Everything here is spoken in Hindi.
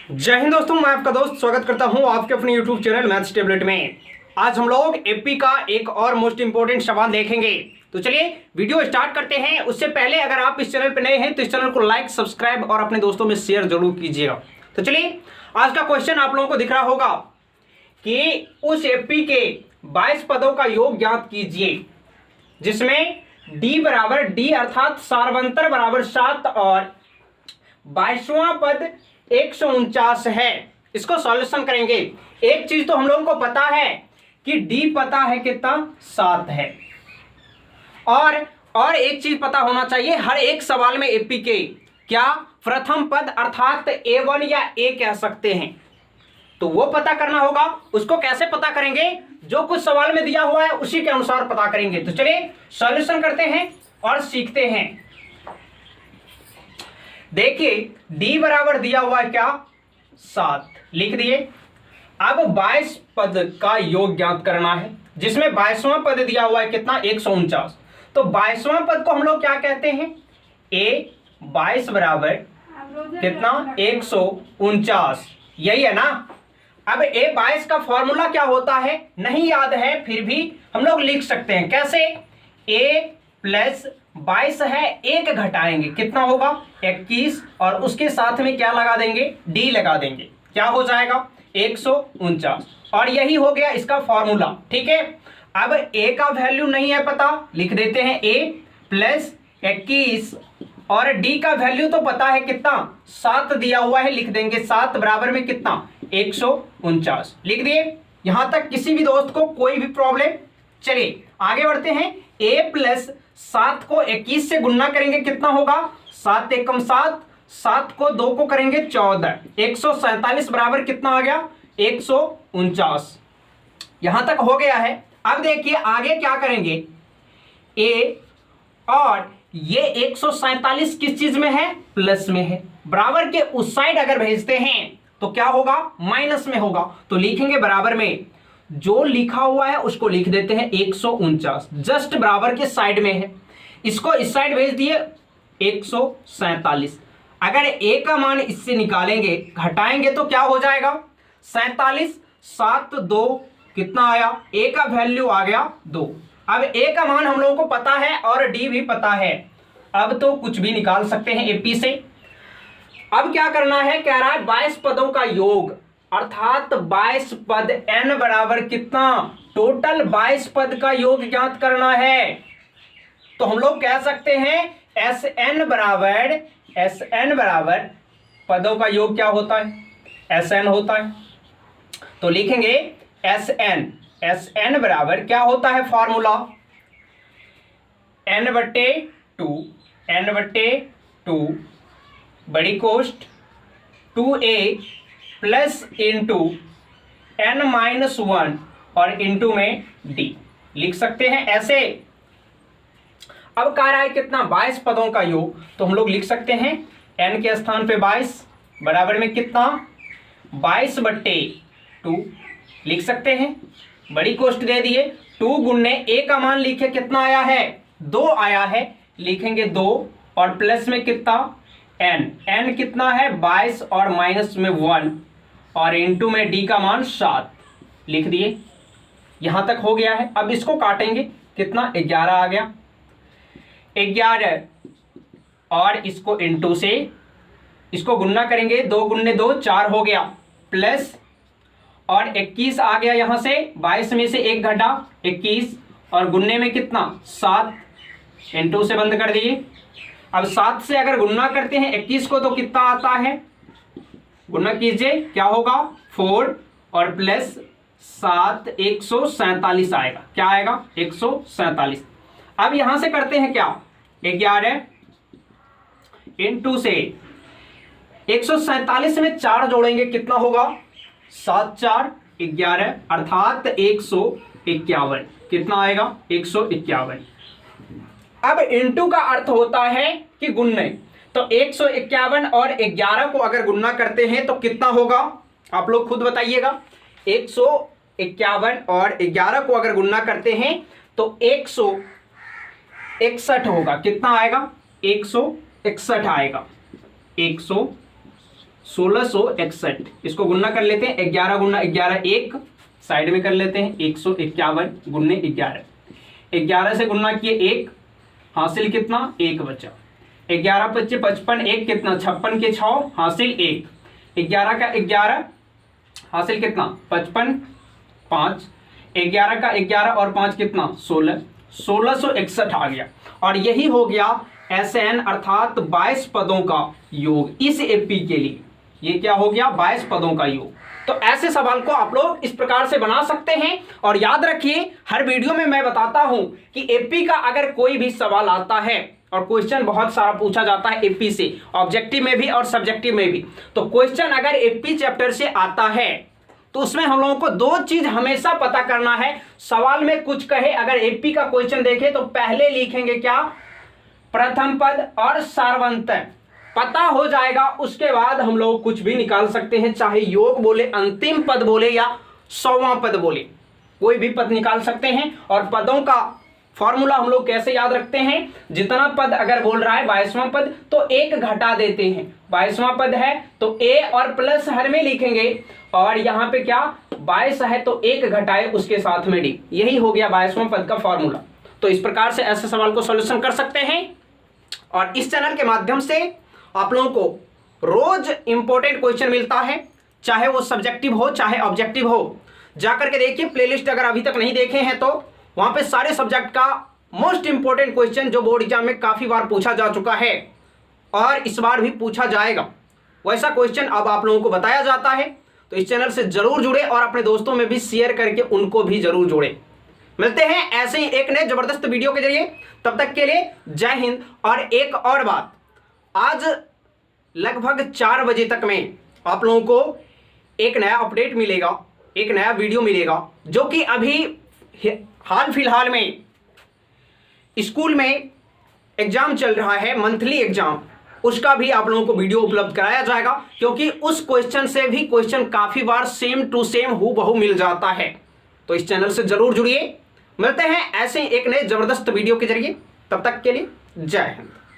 जय हिंद दोस्तों, मैं आपका दोस्त स्वागत करता हूं आपके अपने यूट्यूब चैनल मैथ्स टेबलेट में। आज हम लोग एपी का एक और मोस्ट इंपोर्टेंट सवाल देखेंगे। तो चलिए वीडियो स्टार्ट करते हैं। उससे पहले अगर आप इस चैनल पर नए हैं तो इस चैनल को लाइक, सब्सक्राइब और अपने दोस्तों में शेयर जरूर कीजिएगा। तो चलिए आज का क्वेश्चन आप लोगों को दिख रहा होगा कि उस एपी के 22 पदों का योग ज्ञात कीजिए जिसमें डी बराबर डी अर्थात सार्वंतर बराबर 7 और 22वां पद 149 है। इसको सॉल्यूशन करेंगे। एक चीज तो हम लोगों को पता है कि डी पता है कितना 7 है, और एक चीज पता होना चाहिए हर एक सवाल में एपी के क्या प्रथम पद अर्थात A1 या A कह सकते हैं, तो वो पता करना होगा। उसको कैसे पता करेंगे? जो कुछ सवाल में दिया हुआ है उसी के अनुसार पता करेंगे। तो चलिए सॉल्यूशन करते हैं और सीखते हैं। देखिए d बराबर दिया हुआ है क्या 7 लिख दिए। अब 22 पद का योग ज्ञात करना है जिसमें 22वां पद दिया हुआ है कितना 149। तो 22वां पद को हम लोग क्या कहते हैं? a 22 बराबर कितना 149, यही है ना। अब a 22 का फॉर्मूला क्या होता है नहीं याद है, फिर भी हम लोग लिख सकते हैं। कैसे? a प्लस 22 है, एक घटाएंगे कितना होगा 21, और उसके साथ में क्या लगा देंगे d लगा देंगे, क्या हो जाएगा 149, और यही हो गया इसका फॉर्मूला। ठीक है। अब a का वैल्यू नहीं है पता, लिख देते हैं a प्लस 21, और d का वैल्यू तो पता है कितना 7 दिया हुआ है, लिख देंगे 7 बराबर में कितना 149 लिख दिए। यहां तक किसी भी दोस्त को कोई भी प्रॉब्लम? चलिए आगे बढ़ते हैं। a प्लस 7 को 21 से गुणा करेंगे कितना होगा 7 एकम 7, 7 को 2 को करेंगे 14, 147 बराबर कितना आ गया 149। यहां तक हो गया है। अब देखिए आगे क्या करेंगे। a और ये 147 किस चीज में है? प्लस में है। बराबर के उस साइड अगर भेजते हैं तो क्या होगा माइनस में होगा, तो लिखेंगे बराबर में जो लिखा हुआ है उसको लिख देते हैं 149, जस्ट बराबर के साइड में है, इसको इस साइड भेज दिए 147। अगर a का मान इससे निकालेंगे घटाएंगे तो क्या हो जाएगा 47, 7 2 कितना आया, a का वैल्यू आ गया 2। अब a का मान हम लोगों को पता है और d भी पता है, अब तो कुछ भी निकाल सकते हैं एपी से। अब क्या करना है, कह रहा है 22 पदों का योग अर्थात 22 पद n बराबर कितना, टोटल 22 पद का योग ज्ञात करना है। तो हम लोग कह सकते हैं Sn बराबर पदों का योग क्या होता है Sn होता है। तो लिखेंगे Sn बराबर क्या होता है फॉर्मूला n/2 बड़ी कोष्ट 2a प्लस इंटू n-1 और इंटू में d लिख सकते हैं ऐसे। अब कह रहा है कितना 22 पदों का योग, तो हम लोग लिख सकते हैं n के स्थान पे 22 बराबर में कितना 22/2 लिख सकते हैं। बड़ी कोष्ट दे दिए 2 गुणे a का मान लिखे कितना आया है 2 आया है, लिखेंगे 2 और प्लस में कितना n कितना है 22 और माइनस में 1 और इंटू में d का मान 7 लिख दिए। यहां तक हो गया है। अब इसको काटेंगे कितना 11 आ गया 11, और इसको इंटू से इसको गुणा करेंगे 2 गुणे 2 4 हो गया, प्लस और 21 आ गया, यहां से 22 में से 1 घटा 21 और गुणने में कितना 7, इंटू से बंद कर दिए। अब 7 से अगर गुणा करते हैं 21 को तो कितना आता है, गुणा कीजिए क्या होगा 4 और प्लस 7 147 आएगा, क्या आएगा 147। अब यहां से करते हैं क्या 11 इंटू से 147 में 4 जोड़ेंगे कितना होगा 7 4 11 अर्थात 151, कितना आएगा 151। अब इंटू का अर्थ होता है कि गुणने, तो 151 और 11 को अगर गुणा करते हैं तो कितना होगा आप लोग खुद बताइएगा। 151 और 11 को अगर गुणा करते हैं तो 161 होगा, कितना आएगा 161 आएगा 161। 1661। इसको गुणा कर लेते हैं, 11 गुणा 11 1, साइड में कर लेते हैं, 151 गुणे 11। 11 से गुणा किए 1, हासिल कितना 1 बचा। 11 25 55, 1 कितना 56 के 6, हासिल 1। 11 का 11 हासिल कितना 55, 5। 11 का 11 और 5 कितना 16, 1661 आ गया। और यही हो गया SN अर्थात 22 पदों का योग इस एपी के लिए। ये क्या हो गया 22 पदों का योग। तो ऐसे सवाल को आप लोग इस प्रकार से बना सकते हैं। और याद रखिए हर वीडियो में मैं बताता हूं कि एपी का अगर कोई भी सवाल आता है, और क्वेश्चन बहुत सारा पूछा जाता है एपी से, ऑब्जेक्टिव में भी और सब्जेक्टिव में भी, तो क्वेश्चन अगर एपी चैप्टर से आता है तो उसमें हम लोगों को 2 चीज हमेशा पता करना है। सवाल में कुछ कहे, अगर एपी का क्वेश्चन देखे तो पहले लिखेंगे क्या, प्रथम पद और सार्वंत, पता हो जाएगा। उसके बाद हम लोग कुछ भी निकाल सकते हैं, चाहे योग बोले, अंतिम पद बोले या 100वां पद बोले, कोई भी पद निकाल सकते हैं। और पदों का फॉर्मूला हम लोग कैसे याद रखते हैं, जितना पद अगर बोल रहा है 22वां पद तो 1 घटा देते हैं। 22वां पद है तो ए और प्लस हर में लिखेंगे, और यहाँ पे क्या 22 है तो 1 घटाए उसके साथ में डी। यही हो गया 22वां पद का फॉर्मूला। तो इस प्रकार से ऐसे सवाल को सॉल्यूशन कर सकते हैं। और इस चैनल के माध्यम से आप लोगों को रोज इंपॉर्टेंट क्वेश्चन मिलता है, चाहे वो सब्जेक्टिव हो चाहे ऑब्जेक्टिव हो। जाकर के देखिए प्लेलिस्ट, अगर अभी तक नहीं देखे हैं तो वहां पे सारे सब्जेक्ट का मोस्ट इंपॉर्टेंट क्वेश्चन जो बोर्ड एग्जाम में काफी बार पूछा जा चुका है और इस बार भी पूछा जाएगा, वैसा क्वेश्चन अब आप लोगों को बताया जाता है। तो इस चैनल से जरूर जुड़े और अपने दोस्तों में भी शेयर करके उनको भी जरूर जोड़े। मिलते हैं ऐसे ही एक नए जबरदस्त वीडियो के जरिए, तब तक के लिए जय हिंद। और एक और बात, आज लगभग 4 बजे तक में आप लोगों को एक नया अपडेट मिलेगा, एक नया वीडियो मिलेगा, जो कि अभी हाल फिलहाल में स्कूल में एग्जाम चल रहा है, मंथली एग्जाम, उसका भी आप लोगों को वीडियो उपलब्ध कराया जाएगा। क्योंकि उस क्वेश्चन से भी क्वेश्चन काफी बार सेम टू सेम हूबहू मिल जाता है। तो इस चैनल से जरूर जुड़िए। मिलते हैं ऐसे एक नए जबरदस्त वीडियो के जरिए, तब तक के लिए जय हिंद।